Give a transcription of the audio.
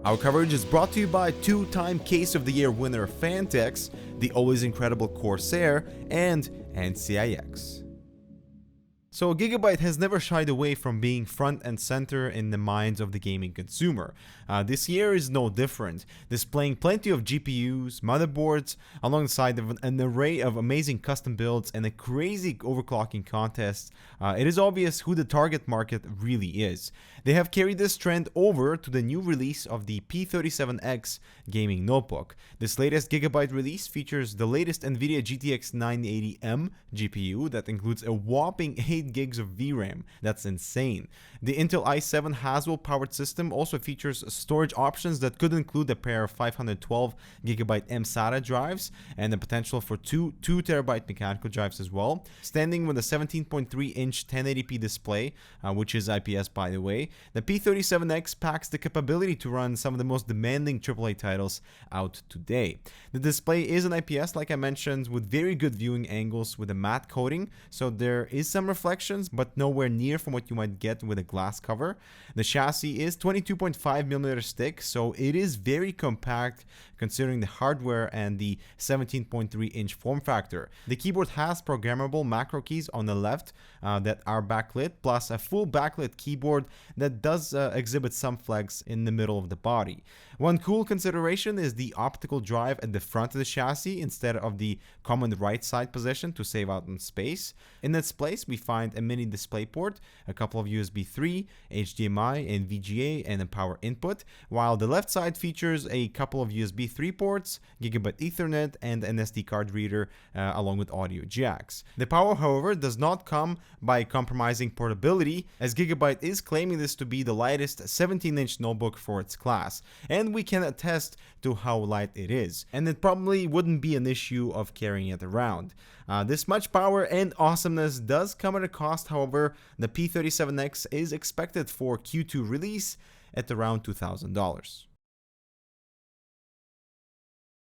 Our coverage is brought to you by two-time Case of the Year winner Fantex, the always incredible Corsair, and NCIX. So Gigabyte has never shied away from being front and center in the minds of the gaming consumer. This year is no different, displaying plenty of GPUs, motherboards, alongside of an array of amazing custom builds and a crazy overclocking contest. It is obvious who the target market really is. They have carried this trend over to the new release of the P37X gaming notebook. This latest Gigabyte release features the latest NVIDIA GTX 980M GPU that includes a whopping 8 gigs of VRAM. That's insane. The Intel i7 Haswell-powered system also features storage options that could include a pair of 512 GB mSATA drives and the potential for two 2TB mechanical drives as well. Standing with a 17.3-inch 1080p display, which is IPS by the way, the P37X packs the capability to run some of the most demanding AAA titles out today. The display is an IPS, like I mentioned, with very good viewing angles with a matte coating, so there is some reflections, but nowhere near from what you might get with a glass cover. The chassis is 22.5mm thick, so it is very compact considering the hardware and the 17.3-inch form factor. The keyboard has programmable macro keys on the left that are backlit, plus a full backlit keyboard that does exhibit some flex in the middle of the body. One cool consideration is the optical drive at the front of the chassis instead of the common right side position to save out on space. In its place, we find a mini DisplayPort, a couple of USB 3, HDMI and VGA, and a power input, while the left side features a couple of USB 3 ports, Gigabit Ethernet, and an SD card reader along with audio jacks. The power, however, does not come by compromising portability, as Gigabyte is claiming this to be the lightest 17-inch notebook for its class, and we can attest to how light it is, and it probably wouldn't be an issue of carrying it around. This much power and awesomeness does come at a cost, however. The P37X is expected for Q2 release at around $2,000.